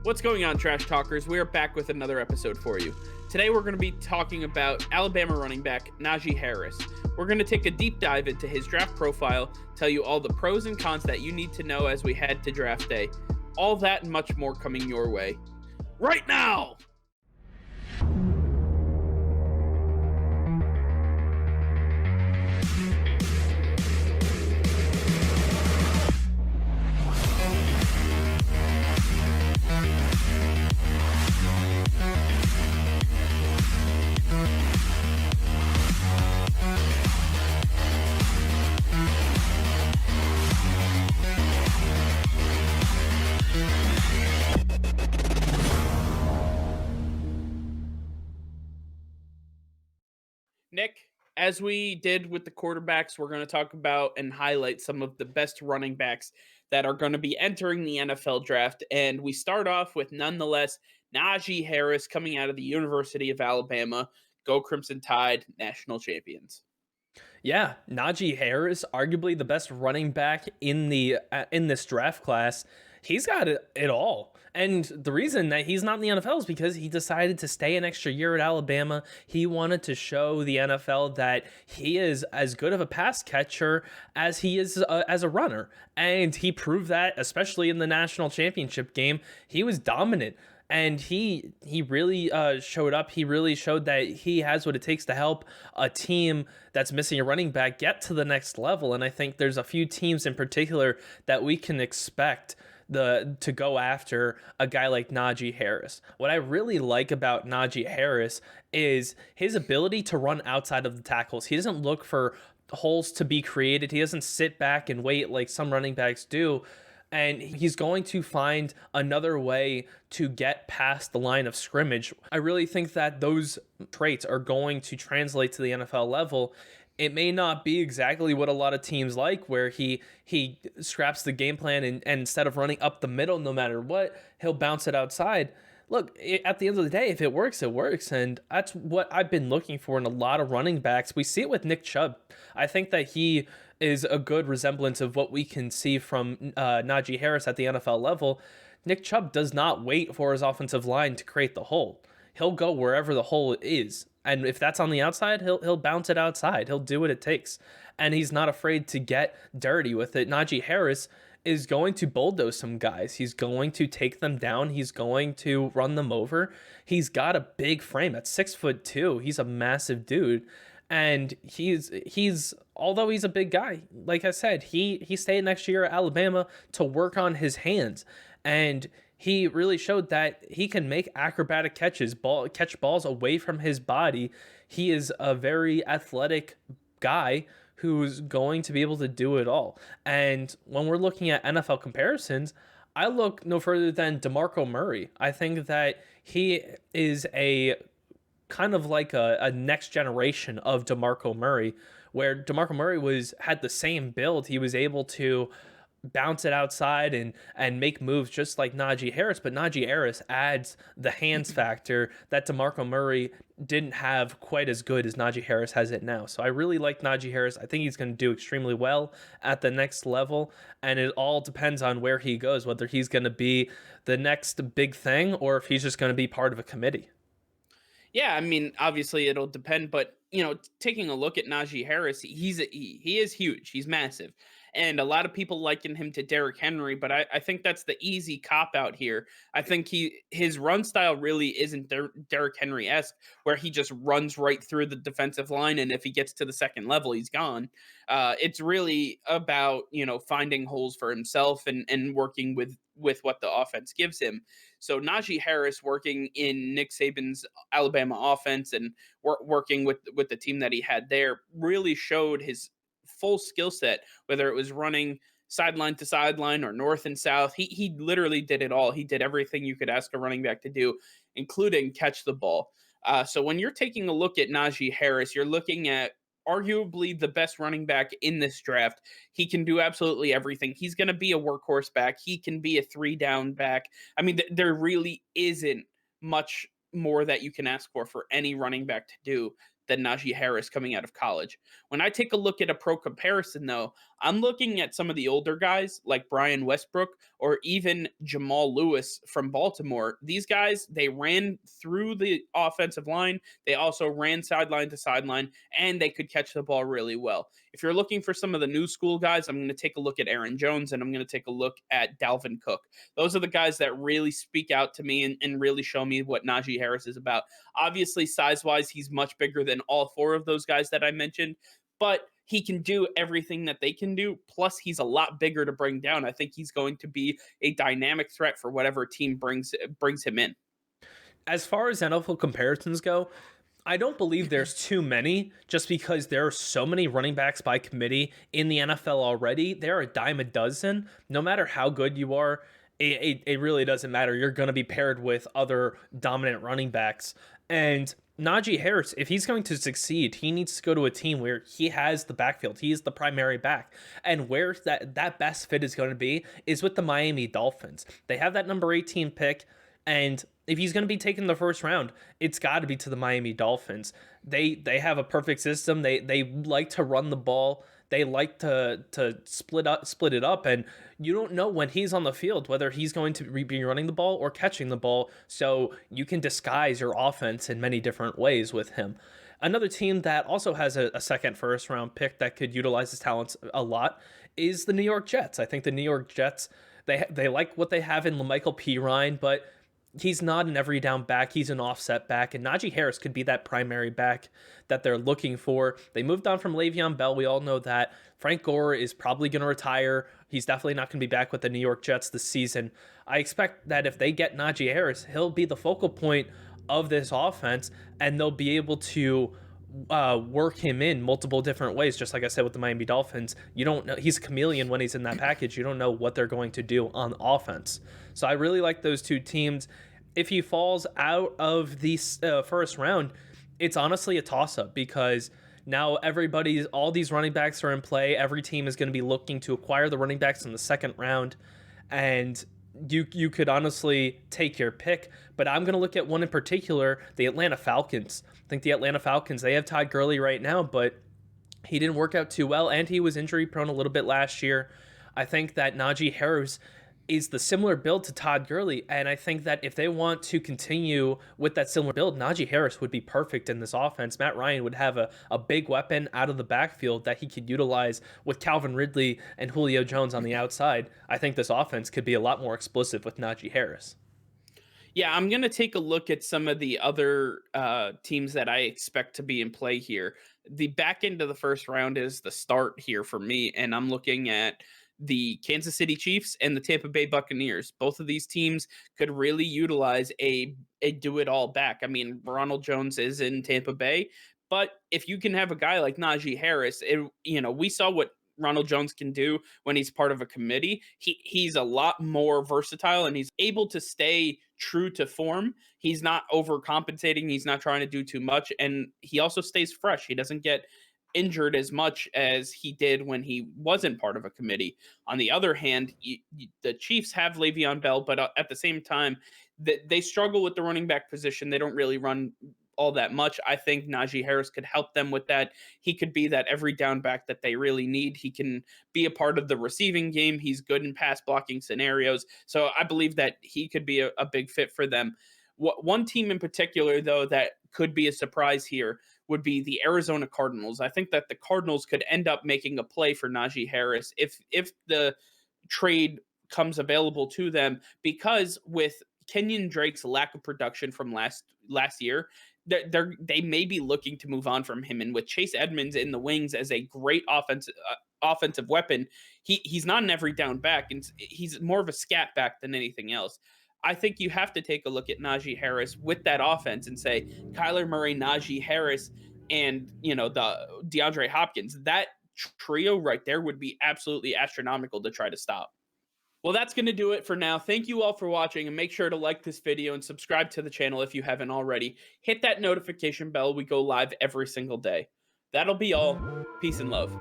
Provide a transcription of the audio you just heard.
What's going on, Trash Talkers? We are back with another episode for you. Today we're going to be talking about Alabama running back Najee Harris. We're going to take a deep dive into his draft profile, tell you all the pros and cons that you need to know as we head to draft day. All that and much more coming your way right now! Nick, as we did with the quarterbacks, we're going to talk about and highlight some of the best running backs that are going to be entering the NFL draft. And we start off with, nonetheless, Najee Harris coming out of the University of Alabama. Go Crimson Tide, national champions. Yeah, Najee Harris, arguably the best running back in this draft class. He's got it all. And the reason that he's not in the NFL is because he decided to stay an extra year at Alabama. He wanted to show the NFL that he is as good of a pass catcher as he is as a runner. And he proved that, especially in the national championship game. He was dominant. And he really showed up. He really showed that he has what it takes to help a team that's missing a running back get to the next level. And I think there's a few teams in particular that we can expect to go after a guy like Najee Harris. What I really like about Najee Harris is his ability to run outside of the tackles. He doesn't look for holes to be created. He doesn't sit back and wait like some running backs do. And he's going to find another way to get past the line of scrimmage. I really think that those traits are going to translate to the NFL level. It may not be exactly what a lot of teams like, where he scraps the game plan and instead of running up the middle no matter what, he'll bounce it outside. Look, at the end of the day, if it works, it works. And that's what I've been looking for in a lot of running backs. We see it with Nick Chubb. I think that he is a good resemblance of what we can see from Najee Harris at the NFL level. Nick Chubb does not wait for his offensive line to create the hole. He'll go wherever the hole is. And if that's on the outside, he'll bounce it outside. He'll do what it takes. And he's not afraid to get dirty with it. Najee Harris is going to bulldoze some guys. He's going to take them down. He's going to run them over. He's got a big frame at 6'2". He's a massive dude. And he's although he's a big guy, like I said, he stayed next year at Alabama to work on his hands. And he really showed that he can make acrobatic catches, catch balls away from his body. He is a very athletic guy who's going to be able to do it all. And when we're looking at NFL comparisons, I look no further than DeMarco Murray. I think that he is a kind of like a next generation of DeMarco Murray, where DeMarco Murray had the same build. He was able to bounce it outside and make moves just like Najee Harris, but Najee Harris adds the hands factor that DeMarco Murray didn't have quite as good as Najee Harris has it now. So I really like Najee Harris. I think he's going to do extremely well at the next level, and it all depends on where he goes, whether he's going to be the next big thing or if he's just going to be part of a committee. Yeah, I mean, obviously it'll depend, but taking a look at Najee Harris, he is huge. He's massive. And a lot of people liken him to Derrick Henry, but I think that's the easy cop out here. I think his run style really isn't Derrick Henry-esque, where he just runs right through the defensive line, and if he gets to the second level, he's gone. It's really about finding holes for himself and working with what the offense gives him. So Najee Harris working in Nick Saban's Alabama offense and working with the team that he had there really showed his full skill set, whether it was running sideline to sideline or north and south. He literally did it all. He did everything you could ask a running back to do, including catch the ball. So when you're taking a look at Najee Harris, you're looking at arguably the best running back in this draft. He can do absolutely everything. He's going to be a workhorse back. He can be a 3-down back. I mean, there really isn't much more that you can ask for any running back to do. than Najee Harris coming out of college. When I take a look at a pro comparison, though, I'm looking at some of the older guys like Brian Westbrook or even Jamal Lewis from Baltimore. These guys, they ran through the offensive line. They also ran sideline to sideline, and they could catch the ball really well. If you're looking for some of the new school guys, I'm going to take a look at Aaron Jones and I'm going to take a look at Dalvin Cook. Those are the guys that really speak out to me and really show me what Najee Harris is about. Obviously, size wise, he's much bigger than all four of those guys that I mentioned, but he can do everything that they can do. Plus, he's a lot bigger to bring down. I think he's going to be a dynamic threat for whatever team brings him in. As far as NFL comparisons go, I don't believe there's too many just because there are so many running backs by committee in the NFL already. There are a dime a dozen. No matter how good you are, it really doesn't matter. You're going to be paired with other dominant running backs. And Najee Harris, if he's going to succeed, he needs to go to a team where he has the backfield. He is the primary back. And where that best fit is going to be is with the Miami Dolphins. They have that number 18 pick. And if he's going to be taken in the first round, it's got to be to the Miami Dolphins. They have a perfect system. They like to run the ball. They like to split it up, and you don't know when he's on the field whether he's going to be running the ball or catching the ball. So you can disguise your offense in many different ways with him. Another team that also has a second first round pick that could utilize his talents a lot is the New York Jets. I think the New York Jets, they like what they have in LaMichael Pirine, but he's not an every down back. He's an offset back, and Najee Harris could be that primary back that they're looking for. They moved on from Le'Veon Bell. We all know that. Frank Gore is probably going to retire. He's definitely not going to be back with the New York Jets this season. I expect that if they get Najee Harris, he'll be the focal point of this offense, and they'll be able to work him in multiple different ways. Just like I said with the Miami Dolphins, you don't know, he's a chameleon when he's in that package. You don't know what they're going to do on offense. So I really like those two teams. If he falls out of the first round, it's honestly a toss-up because now all these running backs are in play. Every team is going to be looking to acquire the running backs in the second round, and you could honestly take your pick. But I'm going to look at one in particular, the Atlanta Falcons. I think the Atlanta Falcons, they have Todd Gurley right now, but he didn't work out too well, and he was injury prone a little bit last year. I think that Najee Harris is the similar build to Todd Gurley, and I think that if they want to continue with that similar build, Najee Harris would be perfect in this offense. Matt Ryan would have a big weapon out of the backfield that he could utilize with Calvin Ridley and Julio Jones on the outside. I think this offense could be a lot more explosive with Najee Harris. Yeah, I'm going to take a look at some of the other teams that I expect to be in play here. The back end of the first round is the start here for me, and I'm looking at the Kansas City Chiefs and the Tampa Bay Buccaneers. Both of these teams could really utilize a do-it-all back. I mean, Ronald Jones is in Tampa Bay, but if you can have a guy like Najee Harris, we saw what Ronald Jones can do when he's part of a committee. He's a lot more versatile and he's able to stay true to form. He's not overcompensating. He's not trying to do too much. And he also stays fresh. He doesn't get injured as much as he did when he wasn't part of a committee. On the other hand, the Chiefs have Le'Veon Bell, but at the same time, they struggle with the running back position. They don't really run all that much. I think Najee Harris could help them with that. He could be that every down back that they really need. He can be a part of the receiving game. He's good in pass blocking scenarios. So I believe that he could be a big fit for them. One team in particular, though, that could be a surprise here would be the Arizona Cardinals. I think that the Cardinals could end up making a play for Najee Harris if the trade comes available to them, because with Kenyon Drake's lack of production from last year, they may be looking to move on from him. And with Chase Edmonds in the wings as a great offensive weapon, he's not an every down back, and he's more of a scat back than anything else. I think you have to take a look at Najee Harris with that offense and say Kyler Murray, Najee Harris, and the DeAndre Hopkins. That trio right there would be absolutely astronomical to try to stop. Well, that's going to do it for now. Thank you all for watching, and make sure to like this video and subscribe to the channel if you haven't already. Hit that notification bell. We go live every single day. That'll be all. Peace and love.